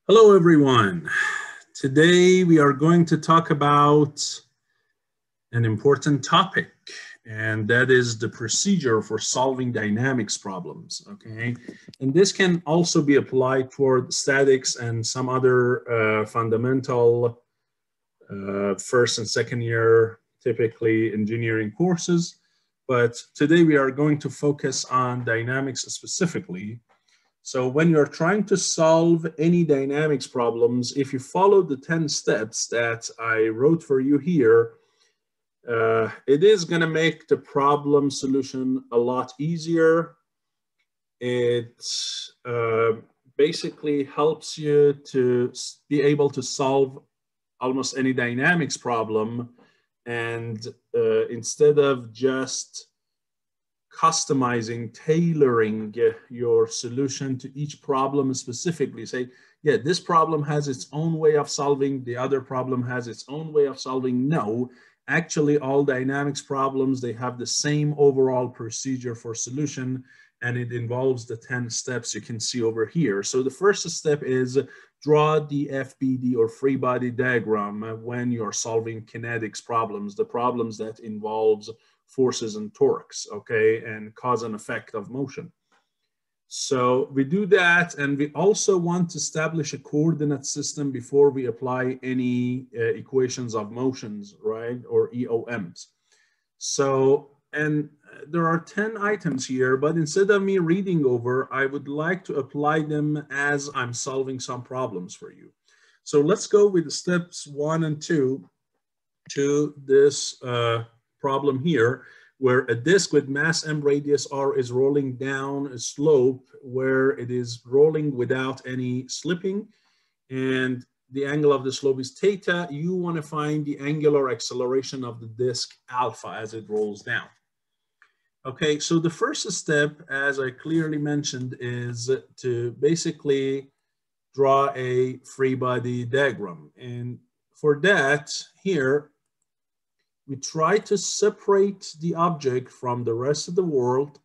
Hello, everyone. Today we are going to talk about an important topic, and that is the procedure for solving dynamics problems, okay? And this can also be applied toward statics and some other fundamental first and second year, typically engineering courses. But today we are going to focus on dynamics specifically. So when you're trying to solve any dynamics problems, if you follow the 10 steps that I wrote for you here, it is going to make the problem solution a lot easier. It basically helps you to be able to solve almost any dynamics problem. And instead of just customizing, tailoring your solution to each problem specifically, say, yeah, this problem has its own way of solving, the other problem has its own way of solving. No, actually all dynamics problems, they have the same overall procedure for solution, and it involves the 10 steps you can see over here. So the first step is draw the FBD or free body diagram when you're solving kinetics problems, the problems that involves forces and torques, okay, and cause and effect of motion. So we do that, and we also want to establish a coordinate system before we apply any equations of motions, right, or EOMs. So, and there are 10 items here, but instead of me reading over, I would like to apply them as I'm solving some problems for you. So let's go with steps 1 and 2 to this problem here, where a disk with mass m radius r is rolling down a slope where it is rolling without any slipping, and the angle of the slope is theta. You want to find the angular acceleration of the disk alpha as it rolls down. Okay, so the first step, as I clearly mentioned, is to basically draw a free body diagram. And for that, here, we try to separate the object from the rest of the world.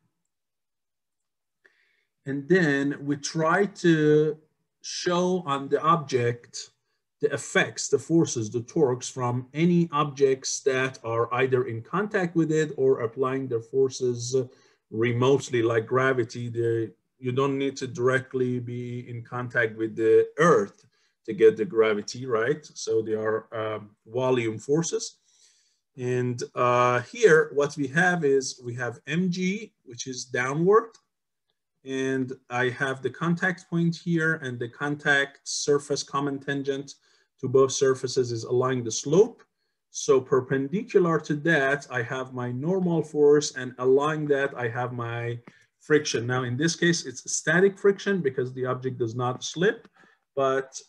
And then we try to show on the object the effects, the forces, the torques from any objects that are either in contact with it or applying their forces remotely, like gravity. You don't need to directly be in contact with the earth to get the gravity, right? So they are volume forces. And here, what we have is we have mg, which is downward. And I have the contact point here, and the contact surface common tangent to both surfaces is along the slope. So perpendicular to that, I have my normal force, and along that, I have my friction. Now, in this case, it's static friction because the object does not slip, but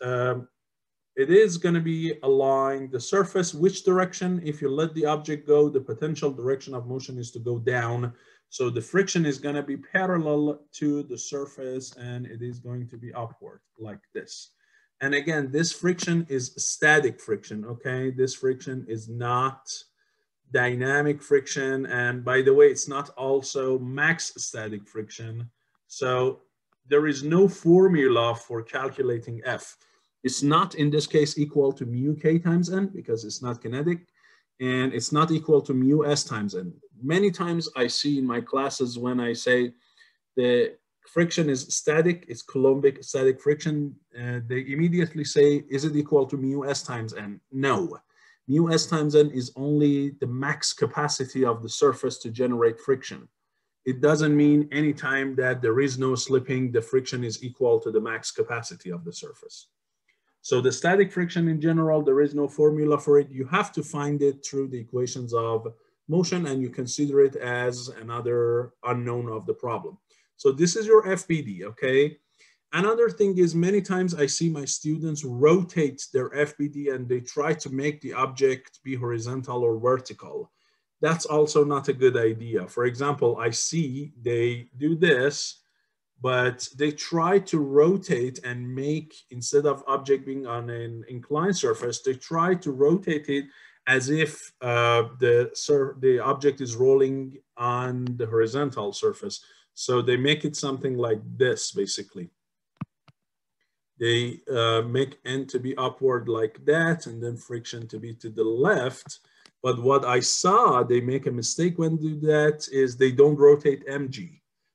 it is going to be along the surface. Which direction? If you let the object go, the potential direction of motion is to go down. So the friction is going to be parallel to the surface, and it is going to be upward like this. And again, this friction is static friction, okay? This friction is not dynamic friction. And by the way, it's not also max static friction. So there is no formula for calculating F. It's not, in this case, equal to mu k times n because it's not kinetic, and it's not equal to mu s times n. Many times I see in my classes when I say the friction is static, it's Coulombic static friction, they immediately say, is it equal to mu s times n? No. Mu s times n is only the max capacity of the surface to generate friction. It doesn't mean anytime that there is no slipping, the friction is equal to the max capacity of the surface. So the static friction in general, there is no formula for it. You have to find it through the equations of motion, and you consider it as another unknown of the problem. So this is your FBD, okay? Another thing is, many times I see my students rotate their FBD and they try to make the object be horizontal or vertical. That's also not a good idea. For example, I see they do this, but they try to rotate and make, instead of object being on an inclined surface, they try to rotate it as if the object is rolling on the horizontal surface. So they make it something like this, basically. They make N to be upward like that, and then friction to be to the left. But what I saw, they make a mistake when they do that, is they don't rotate mg.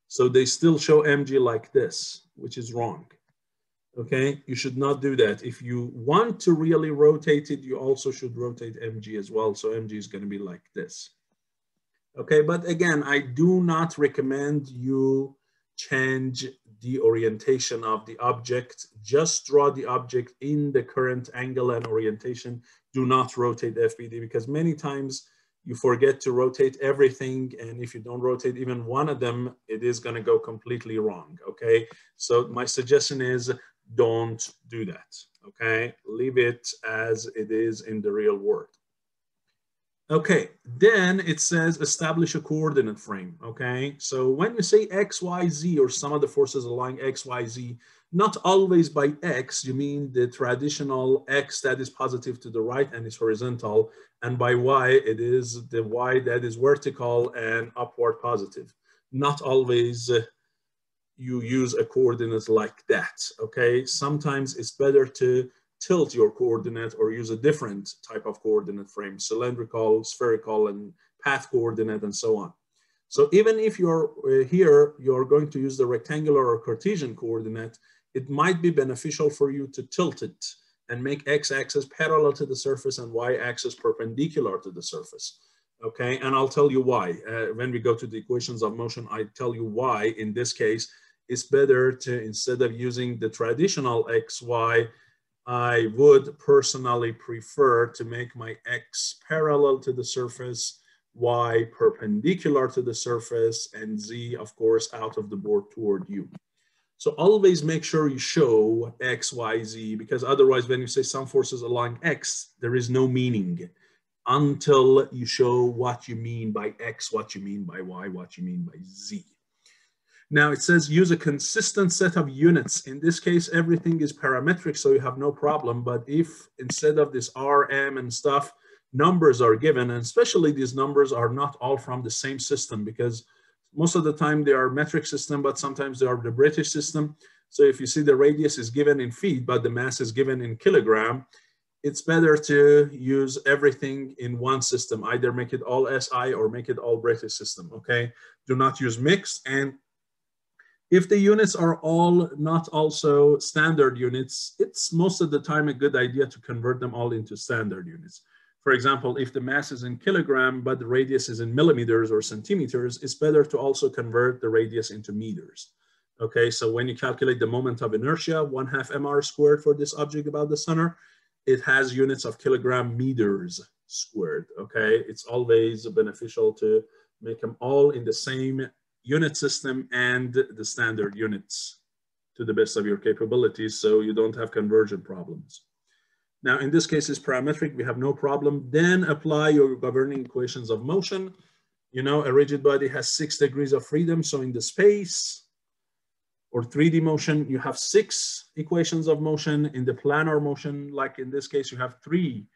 So they still show mg like this, which is wrong. Okay, you should not do that. If you want to really rotate it, you also should rotate mg as well. So mg is going to be like this. Okay, but again, I do not recommend you change the orientation of the object. Just draw the object in the current angle and orientation. Do not rotate FBD, because many times you forget to rotate everything, and if you don't rotate even one of them, it is going to go completely wrong. Okay, so my suggestion is don't do that. Okay, leave it as it is in the real world. Okay, then it says establish a coordinate frame. Okay, so when you say X, Y, Z, or some of the forces along X, Y, Z, not always by X, you mean the traditional X that is positive to the right and is horizontal, and by Y, it is the Y that is vertical and upward positive. Not always you use a coordinate like that. Okay, sometimes it's better to tilt your coordinate or use a different type of coordinate frame, cylindrical, spherical, and path coordinate, and so on. So even if you're here, you're going to use the rectangular or Cartesian coordinate, it might be beneficial for you to tilt it and make x-axis parallel to the surface and y-axis perpendicular to the surface. Okay, and I'll tell you why. When we go to the equations of motion, I tell you why in this case it's better to, instead of using the traditional x, y, I would personally prefer to make my x parallel to the surface, y perpendicular to the surface, and z, of course, out of the board toward you. So always make sure you show x, y, z, because otherwise when you say some forces along x, there is no meaning until you show what you mean by x, what you mean by y, what you mean by z. Now it says use a consistent set of units. In this case, everything is parametric, so you have no problem. But if instead of this R, M, and stuff, numbers are given, and especially these numbers are not all from the same system, because most of the time they are metric system, but sometimes they are the British system. So if you see the radius is given in feet, but the mass is given in kilogram, it's better to use everything in one system. Either make it all SI or make it all British system, okay? Do not use mixed. And if the units are all not also standard units, it's most of the time a good idea to convert them all into standard units. For example, if the mass is in kilogram, but the radius is in millimeters or centimeters, it's better to also convert the radius into meters. Okay, so when you calculate the moment of inertia, 1/2 mr squared for this object about the center, it has units of kilogram meters squared. Okay, it's always beneficial to make them all in the same unit system and the standard units to the best of your capabilities, so you don't have conversion problems. Now, in this case, it's parametric. We have no problem. Then apply your governing equations of motion. You know, a rigid body has 6 degrees of freedom. So in the space or 3D motion, you have 6 equations of motion. In the planar motion, like in this case, you have 3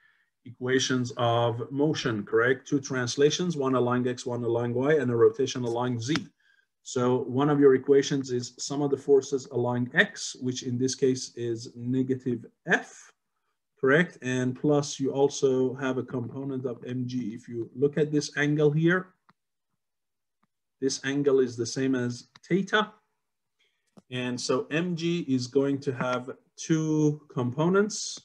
equations of motion, correct? 2 translations, one along X, one along Y, and a rotation along Z. So one of your equations is sum of the forces along X, which in this case is negative F, correct? And plus you also have a component of mg. If you look at this angle here, this angle is the same as theta. And so mg is going to have 2 components,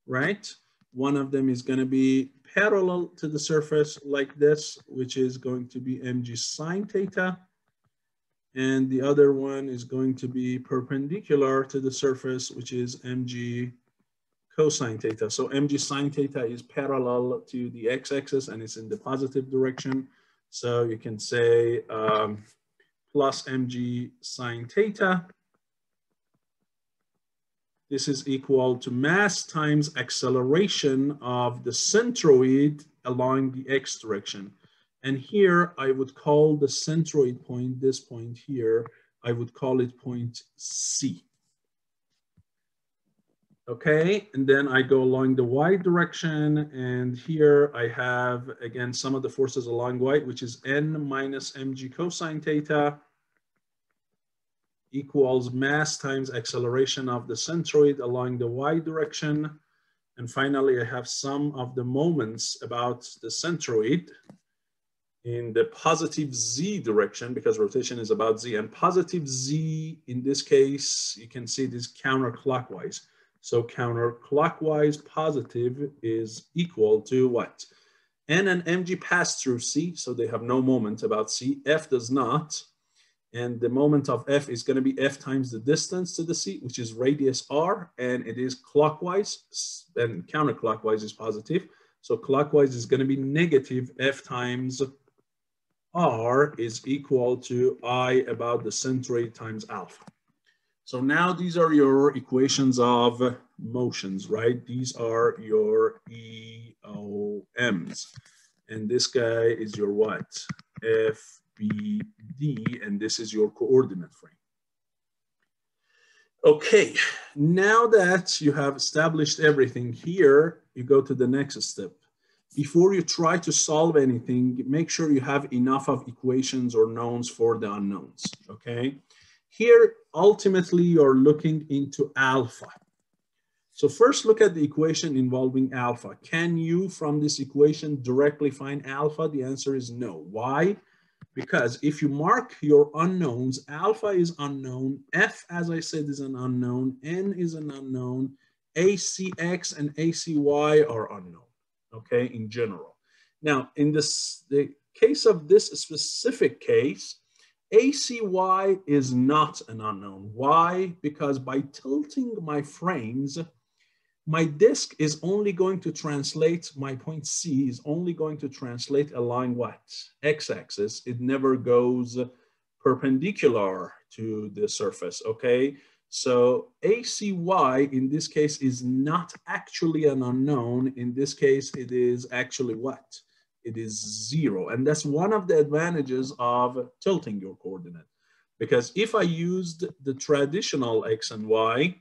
right? One of them is going to be parallel to the surface like this, which is going to be mg sine theta. And the other one is going to be perpendicular to the surface, which is mg cosine theta. So mg sine theta is parallel to the x-axis and it's in the positive direction. So you can say plus mg sine theta. This is equal to mass times acceleration of the centroid along the x direction. And here I would call the centroid point, this point here, I would call it point C. Okay, and then I go along the y direction, and here I have, again, some of the forces along y, which is n minus mg cosine theta. equals mass times acceleration of the centroid along the y direction. And finally, I have sum of the moments about the centroid in the positive z direction, because rotation is about z, and positive z in this case, you can see it is counterclockwise. So counterclockwise positive is equal to what? N and mg pass through c, so they have no moment about c. F does not. And the moment of F is going to be F times the distance to the C, which is radius R, and it is clockwise, and counterclockwise is positive. So clockwise is going to be negative F times R is equal to I about the centroid times alpha. So now these are your equations of motions, right? These are your EOMs. And this guy is your what? FBD, and this is your coordinate frame. Okay, now that you have established everything here, you go to the next step. Before you try to solve anything, make sure you have enough of equations or knowns for the unknowns, okay? Here, ultimately, you're looking into alpha. So first look at the equation involving alpha. Can you, from this equation, directly find alpha? The answer is no. Why? Because if you mark your unknowns, alpha is unknown, F, as I said, is an unknown, N is an unknown, ACX and ACY are unknown, okay, in general. Now, in the case of this specific case, ACY is not an unknown. Why? Because by tilting my frames, my disk is only going to translate, my point C is only going to translate along what? X-axis. It never goes perpendicular to the surface, okay? So ACY in this case is not actually an unknown. In this case, it is actually what? It is 0. And that's one of the advantages of tilting your coordinate. Because if I used the traditional X and Y,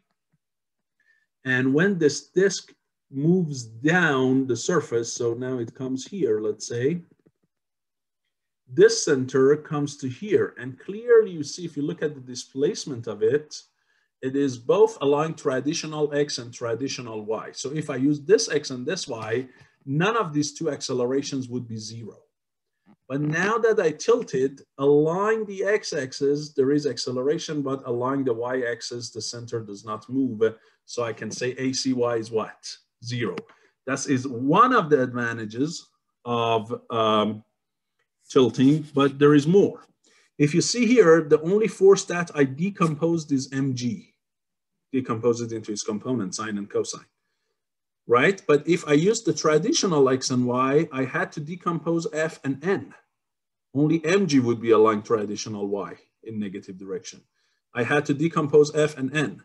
and when this disk moves down the surface, so now it comes here, let's say, this center comes to here. And clearly you see, if you look at the displacement of it, it is both along traditional X and traditional Y. So if I use this X and this Y, none of these two accelerations would be 0. But now that I tilted, along the X-axis, there is acceleration, but along the Y-axis, the center does not move. So I can say ACY is what? 0. That is one of the advantages of tilting, but there is more. If you see here, the only force that I decomposed is mg. Decompose it into its components, sine and cosine. Right? But if I use the traditional X and Y, I had to decompose F and N. Only mg would be along traditional Y in negative direction. I had to decompose F and N.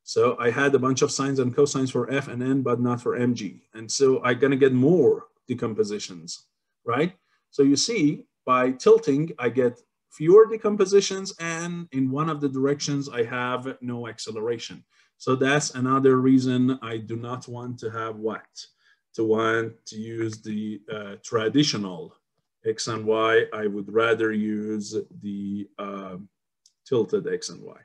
So I had a bunch of sines and cosines for F and N, but not for mg. And so I'm going to get more decompositions, right? So you see, by tilting, I get fewer decompositions, and in one of the directions, I have no acceleration. So that's another reason I do not want to have what? To want to use the traditional X and Y. I would rather use the tilted X and Y.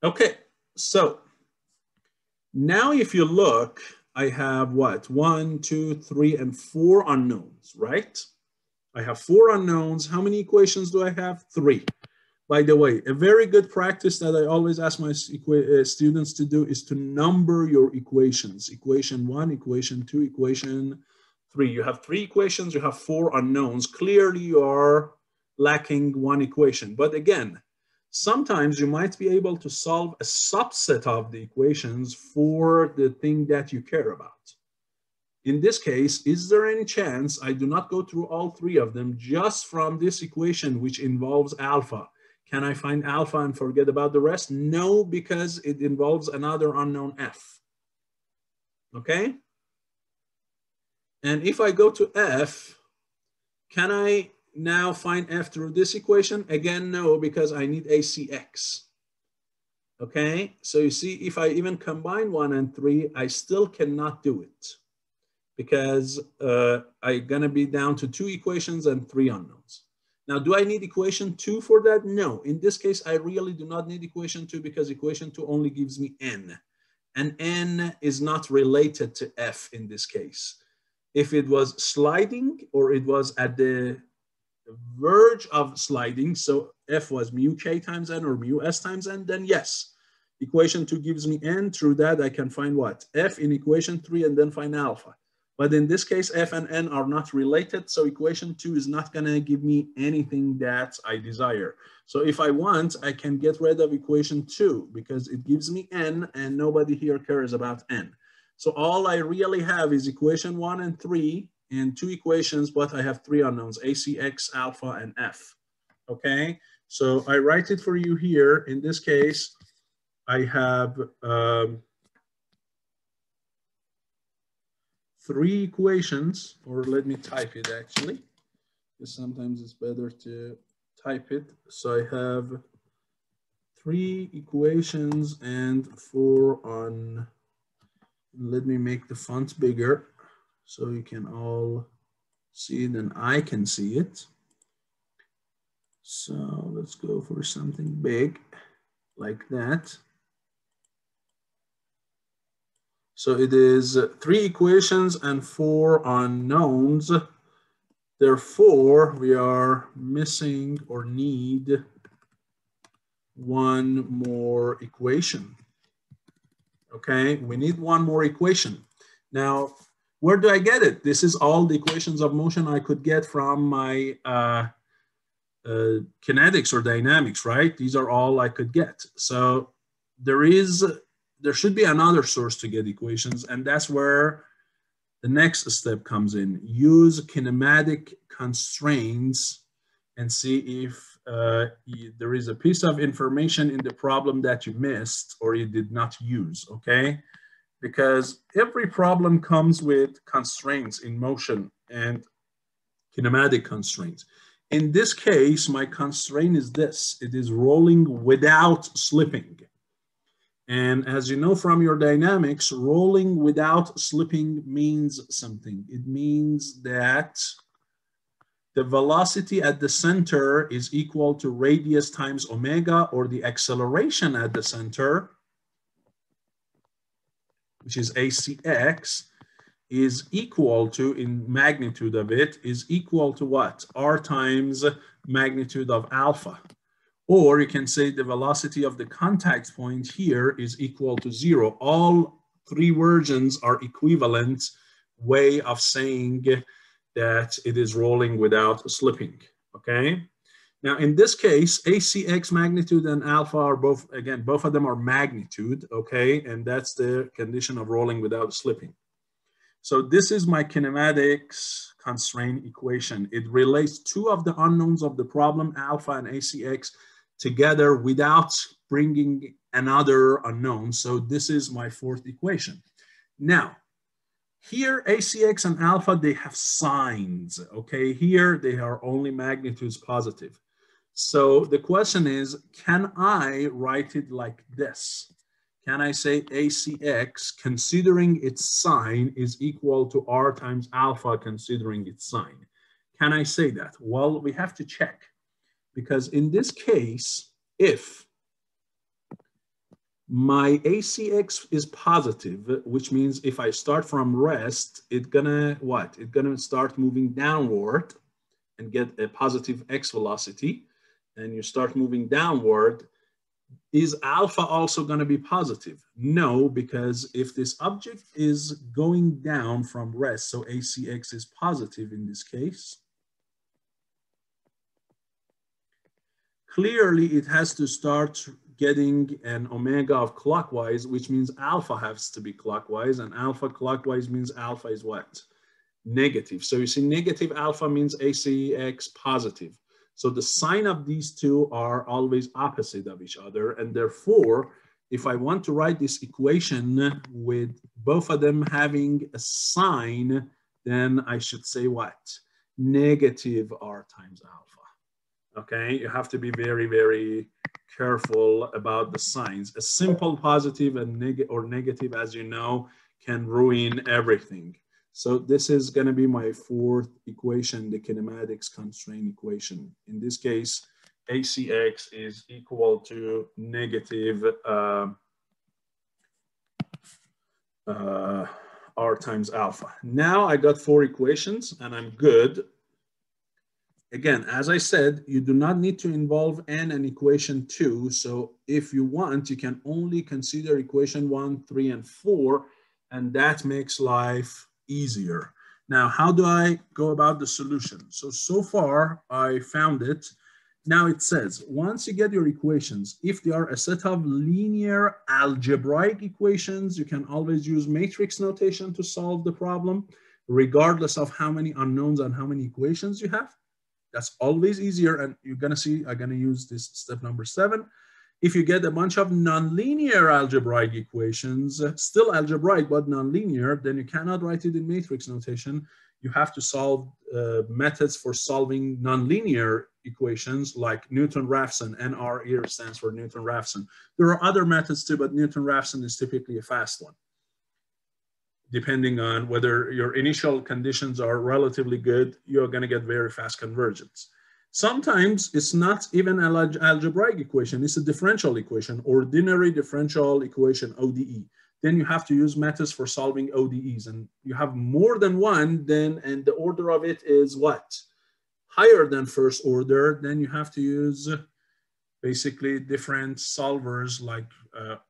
Okay, so now if you look, I have what? 1, 2, 3, and 4 unknowns, right? I have 4 unknowns. How many equations do I have? 3. By the way, a very good practice that I always ask my students to do is to number your equations. Equation 1, equation 2, equation 3. You have 3 equations, you have 4 unknowns. Clearly you are lacking 1 equation. But again, sometimes you might be able to solve a subset of the equations for the thing that you care about. In this case, is there any chance I do not go through all 3 of them just from this equation, which involves alpha? Can I find alpha and forget about the rest? No, because it involves another unknown F. Okay? And if I go to F, can I now find F through this equation? Again, no, because I need ACX. Okay? So you see, if I even combine 1 and 3, I still cannot do it, because I'm going to be down to 2 equations and 3 unknowns. Now, do I need equation 2 for that? No. In this case, I really do not need equation 2 because equation 2 only gives me n. And n is not related to f in this case. If it was sliding or it was at the verge of sliding, so f was mu k times n or mu s times n, then yes, equation 2 gives me n. Through that, I can find what? F in equation 3 and then find alpha. But in this case, f and n are not related, so equation 2 is not going to give me anything that I desire. So if I want, I can get rid of equation 2 because it gives me n and nobody here cares about n. So all I really have is equation 1 and 3 and 2 equations, but I have 3 unknowns, a, c, x, alpha, and f. Okay, so I write it for you here. In this case, I have 3 equations, or let me type it actually, because sometimes it's better to type it. So I have 3 equations and 4 on, let me make the font bigger so you can all see it and I can see it. So let's go for something big like that. So it is 3 equations and 4 unknowns. Therefore, we are missing or need 1 more equation. Okay, we need 1 more equation. Now, where do I get it? This is all the equations of motion I could get from my kinetics or dynamics, right? These are all I could get. So there should be another source to get equations, and that's where the next step comes in. Use kinematic constraints and see if there is a piece of information in the problem that you missed or you did not use, okay? Because every problem comes with constraints in motion and kinematic constraints. In this case, my constraint is this. It is rolling without slipping. And as you know from your dynamics, rolling without slipping means something. It means that the velocity at the center is equal to radius times omega, or the acceleration at the center, which is ACX, is equal to, in magnitude of it, is equal to what? R times magnitude of alpha. Or you can say the velocity of the contact point here is equal to 0. All 3 versions are equivalent way of saying that it is rolling without slipping, okay? Now, in this case, ACX magnitude and alpha are both, again, both of them are magnitude, okay? And that's the condition of rolling without slipping. So this is my kinematics constraint equation. It relates 2 of the unknowns of the problem, alpha and ACX, together without bringing another unknown. So this is my 4th equation. Now, here ACX and alpha, they have signs, okay? Here they are only magnitudes positive. So the question is, can I write it like this? Can I say ACX, considering its sign, is equal to R times alpha, considering its sign? Can I say that? Well, we have to check. Because in this case, if my ACX is positive, which means if I start from rest, it's gonna what? It's gonna start moving downward and get a positive x velocity, and you start moving downward. Is alpha also gonna be positive? No, because if this object is going down from rest, so ACX is positive in this case, clearly it has to start getting an omega of clockwise, which means alpha has to be clockwise, and alpha clockwise means alpha is what? Negative. So you see negative alpha means ACX positive. So the sign of these 2 are always opposite of each other, and therefore, if I want to write this equation with both of them having a sign, then I should say what? Negative R times alpha. Okay, you have to be very, very careful about the signs. A simple positive and negative, as you know, can ruin everything. So this is going to be my fourth equation, the kinematics constraint equation. In this case, ACX is equal to negative R times alpha. Now I got four equations and I'm good. Again, as I said, you do not need to involve n and equation 2. So if you want, you can only consider equation 1, 3, and 4, and that makes life easier. Now, how do I go about the solution? So far, I found it. Now it says, once you get your equations, if they are a set of linear algebraic equations, you can always use matrix notation to solve the problem, regardless of how many unknowns and how many equations you have. That's always easier, and you're gonna see, I'm gonna use this step number 7. If you get a bunch of nonlinear algebraic equations, still algebraic but nonlinear, then you cannot write it in matrix notation. You have to solve methods for solving nonlinear equations like Newton-Raphson. NR here stands for Newton-Raphson. There are other methods too, but Newton-Raphson is typically a fast one, depending on whether your initial conditions are relatively good, you're going to get very fast convergence. Sometimes it's not even an algebraic equation, it's a differential equation, ordinary differential equation, ODE. Then you have to use methods for solving ODEs, and you have more than one, then, and the order of it is what? Higher than first order, then you have to use basically different solvers, like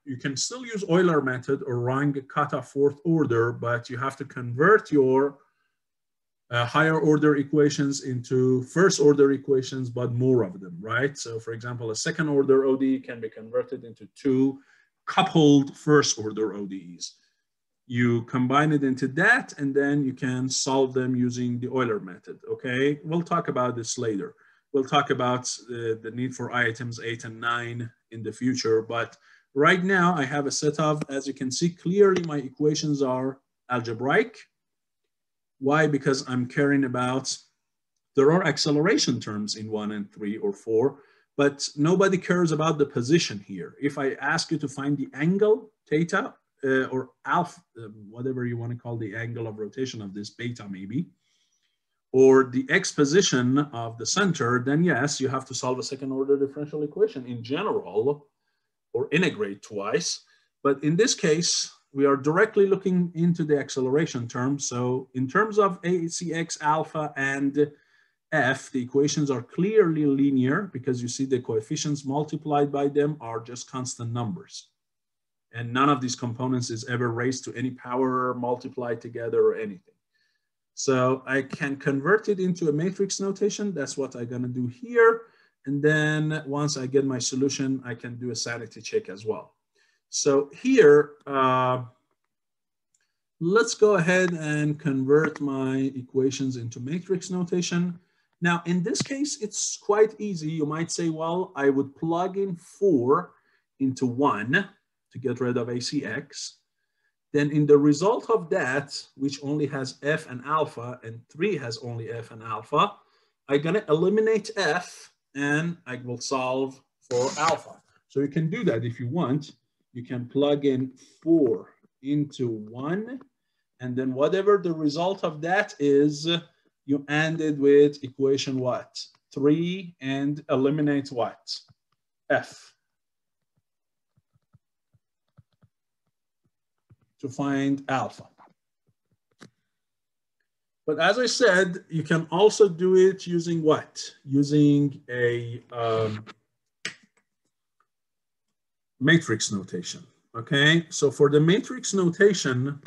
you can still use Euler method or Rang cutoff fourth order, but you have to convert your higher order equations into first order equations, but more of them, right? So for example, a second order ODE can be converted into 2 coupled first order ODEs. You combine it into that, and then you can solve them using the Euler method, okay? We'll talk about this later. We'll talk about the need for items 8 and 9 in the future, but right now I have a set of, as you can see clearly, my equations are algebraic. Why? Because I'm caring about, there are acceleration terms in 1 and 3 or 4, but nobody cares about the position here. If I ask you to find the angle, theta, or alpha, whatever you want to call the angle of rotation of this, beta maybe, or the x position of the center, then yes, you have to solve a second order differential equation in general, or integrate twice. But in this case, we are directly looking into the acceleration term. So in terms of ACX, alpha, and F, the equations are clearly linear because you see the coefficients multiplied by them are just constant numbers. And none of these components is ever raised to any power, multiplied together, or anything. So I can convert it into a matrix notation. That's what I'm gonna do here. And then once I get my solution, I can do a sanity check as well. So here, let's go ahead and convert my equations into matrix notation. Now, in this case, it's quite easy. You might say, well, I would plug in 4 into 1 to get rid of ACX. Then in the result of that, which only has F and alpha, and 3 has only F and alpha, I'm gonna eliminate F and I will solve for alpha. So you can do that if you want. You can plug in 4 into 1, and then whatever the result of that is, you end it with equation what? 3, and eliminate what? F. To find alpha. But as I said, you can also do it using what? Using a matrix notation, okay? So for the matrix notation,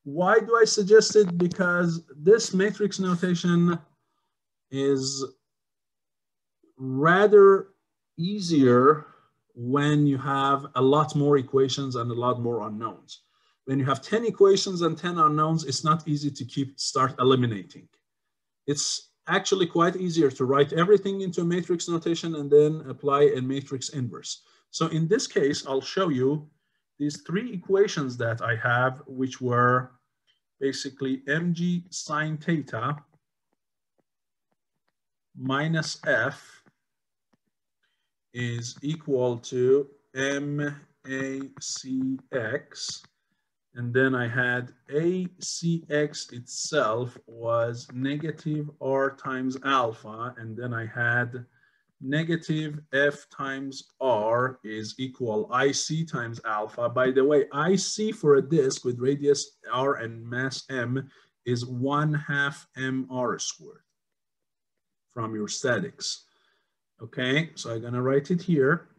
why do I suggest it? Because this matrix notation is rather easier when you have a lot more equations and a lot more unknowns. When you have 10 equations and 10 unknowns, it's not easy to start eliminating. It's actually quite easier to write everything into a matrix notation and then apply a matrix inverse. So in this case, I'll show you these 3 equations that I have, which were basically mg sine theta minus f is equal to macx And then I had ACX itself was negative R times alpha. And then I had negative F times R is equal IC times alpha. By the way, IC for a disk with radius R and mass M is 1/2 mr squared from your statics. Okay, so I'm gonna write it here.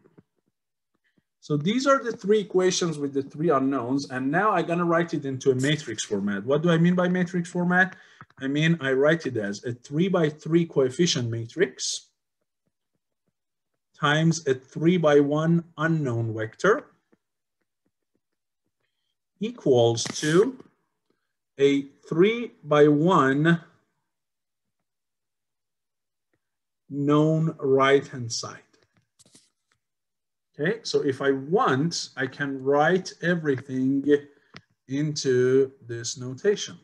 So these are the three equations with the three unknowns, and now I'm gonna write it into a matrix format. What do I mean by matrix format? I mean, I write it as a 3×3 coefficient matrix times a 3×1 unknown vector equals to a 3×1 known right-hand side. Okay, so if I want, I can write everything into this notation.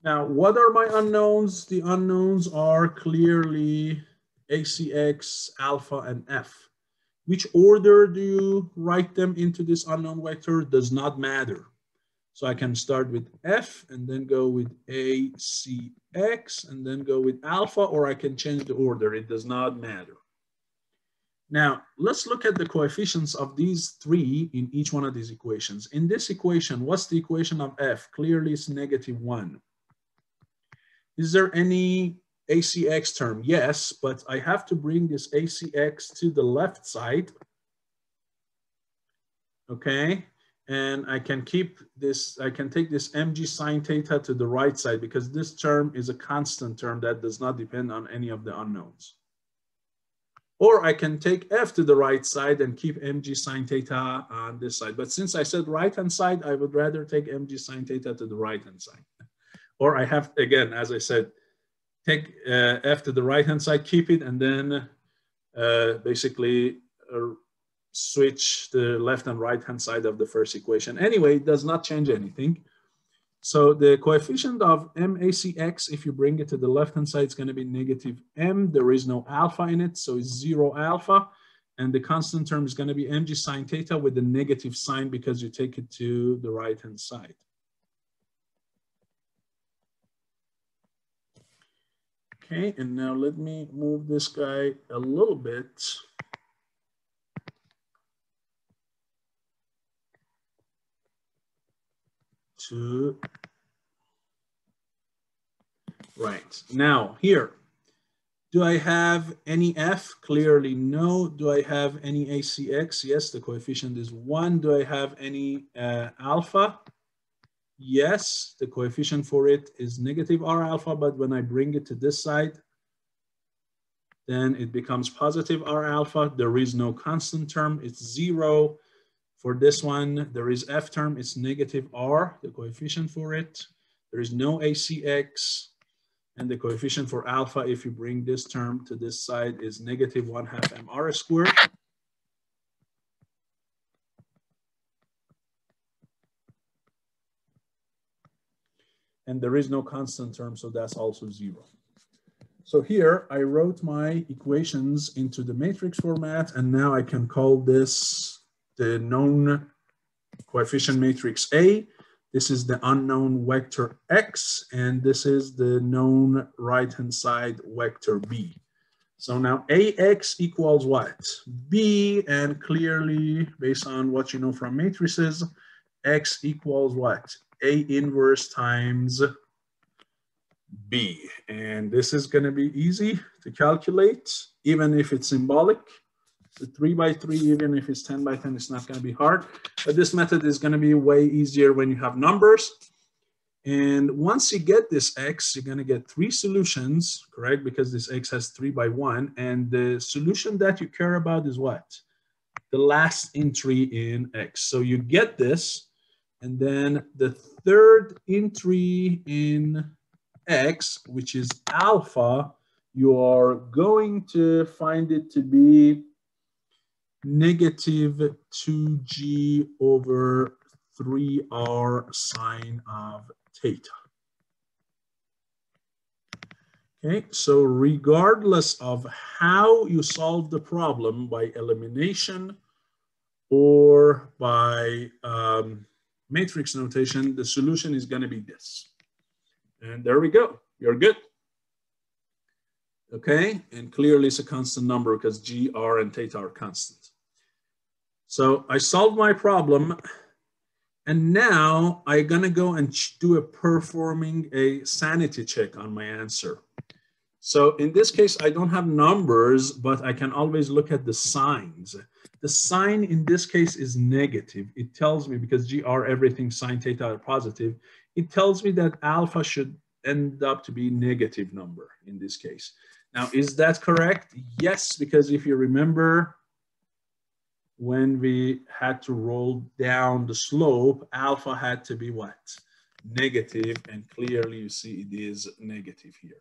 Now, what are my unknowns? The unknowns are clearly ACX, alpha, and F. Which order do you write them into this unknown vector? Does not matter. So I can start with F and then go with ACX and then go with alpha, or I can change the order. It does not matter. Now, let's look at the coefficients of these three in each one of these equations. In this equation, what's the equation of F? Clearly, it's -1. Is there any ACX term? Yes, but I have to bring this ACX to the left side. Okay. And I can keep this, I can take this mg sine theta to the right side because this term is a constant term that does not depend on any of the unknowns. Or I can take f to the right side and keep mg sine theta on this side. But since I said right-hand side, I would rather take mg sine theta to the right-hand side. Or I have, again, as I said, take f to the right-hand side, keep it, and then basically switch the left and right-hand side of the first equation. Anyway, it does not change anything. So the coefficient of MACX, if you bring it to the left-hand side, it's going to be -m. There is no alpha in it, so it's 0 alpha. And the constant term is going to be mg sine theta with the negative sign because you take it to the right-hand side. Okay, and now let me move this guy a little bit. Right, now here, do I have any F? Clearly no. Do I have any ACX? Yes, the coefficient is 1. Do I have any alpha? Yes, the coefficient for it is -R alpha, but when I bring it to this side, then it becomes +R alpha. There is no constant term, it's 0. For this one, there is F term, it's -R, the coefficient for it. There is no ACX, and the coefficient for alpha, if you bring this term to this side, is -1/2 mr squared. And there is no constant term, so that's also 0. So here I wrote my equations into the matrix format, and now I can call this the known coefficient matrix A. This is the unknown vector X, and this is the known right-hand side vector B. So now AX equals what? B, and clearly, based on what you know from matrices, X equals what? A inverse times B. And this is going to be easy to calculate, even if it's symbolic. The 3×3, even if it's 10×10, it's not going to be hard. But this method is going to be way easier when you have numbers. And once you get this X, you're going to get 3 solutions, correct? Because this X has 3×1. And the solution that you care about is what? The last entry in X. So you get this. And then the third entry in X, which is alpha, you are going to find it to be -2g over 3r sine of theta. Okay, so regardless of how you solve the problem, by elimination or by matrix notation, the solution is going to be this. And there we go. You're good. Okay, and clearly it's a constant number because G, R, and theta are constant. So I solved my problem, and now I'm going to go and performing a sanity check on my answer. So in this case, I don't have numbers, but I can always look at the signs. The sign in this case is negative. It tells me, because GR, everything sine theta are positive, it tells me that alpha should end up to be negative number in this case. Now, is that correct? Yes, because if you remember, when we had to roll down the slope, alpha had to be what? Negative, and clearly you see it is negative here.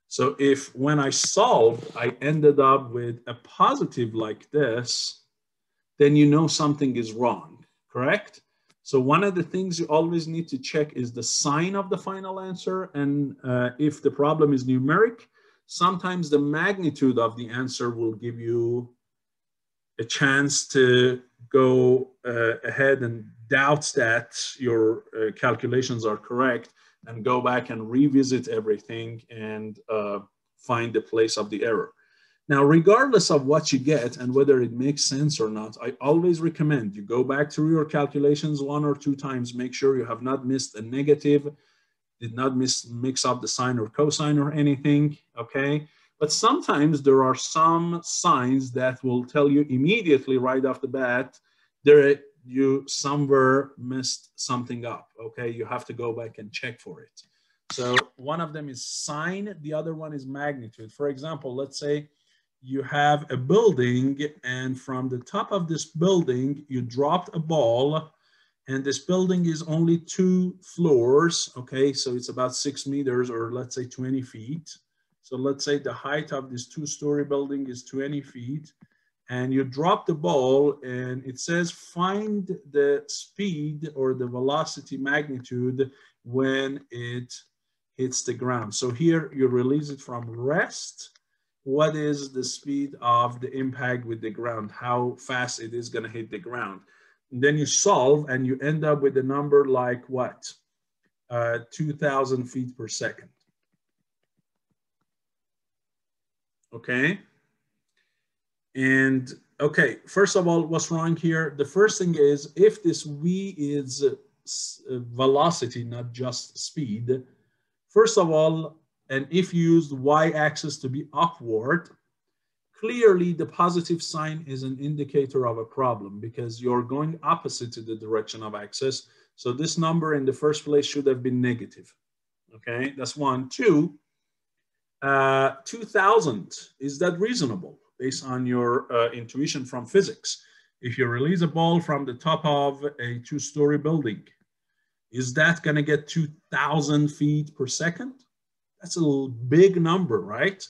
So if when I solved, I ended up with a positive like this, then you know something is wrong, correct? So one of the things you always need to check is the sign of the final answer. And if the problem is numeric, sometimes the magnitude of the answer will give you a chance to go ahead and doubt that your calculations are correct, and go back and revisit everything and find the place of the error. Now, regardless of what you get and whether it makes sense or not, I always recommend you go back through your calculations 1 or 2 times, make sure you have not missed a negative, did not mix up the sine or cosine or anything, okay? But sometimes there are some signs that will tell you immediately right off the bat, you somewhere messed something up, okay? You have to go back and check for it. So one of them is sign, the other one is magnitude. For example, let's say you have a building, and from the top of this building, you dropped a ball, and this building is only 2 floors, okay? So it's about 6 meters, or let's say 20 feet. So let's say the height of this 2-story building is 20 feet. And you drop the ball, and it says find the speed or the velocity magnitude when it hits the ground. So here you release it from rest. What is the speed of the impact with the ground? How fast it is going to hit the ground? And then you solve, and you end up with a number like what? 2,000 feet per second. Okay. And okay, first of all, what's wrong here? The first thing is, if this V is velocity, not just speed, first of all, and if you use the y-axis to be upward, clearly the positive sign is an indicator of a problem, because you're going opposite to the direction of axis. So this number in the first place should have been negative. Okay, that's 1. 2, 2,000, is that reasonable? Based on your intuition from physics. If you release a ball from the top of a 2-story building, is that going to get 2,000 feet per second? That's a big number, right?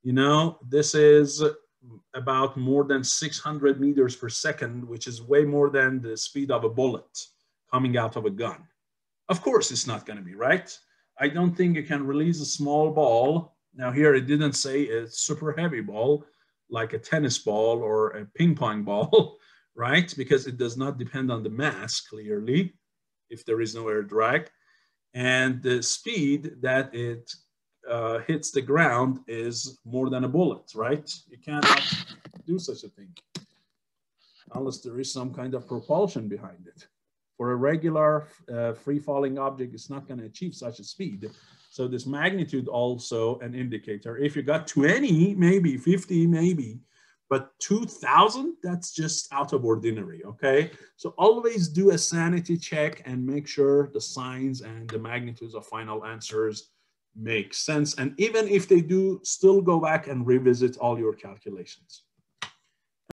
You know, this is about more than 600 meters per second, which is way more than the speed of a bullet coming out of a gun. Of course, it's not going to be, right? I don't think you can release a small ball. Now here, it didn't say a super heavy ball, like a tennis ball or a ping pong ball, right? Because it does not depend on the mass, clearly, if there is no air drag. And the speed that it hits the ground is more than a bullet, right? You cannot do such a thing unless there is some kind of propulsion behind it. For a regular free-falling object, it's not going to achieve such a speed. So this magnitude also an indicator. If you got 20, maybe 50, maybe, but 2,000, that's just out of ordinary, okay? So always do a sanity check and make sure the signs and the magnitudes of final answers make sense. And even if they do, still go back and revisit all your calculations.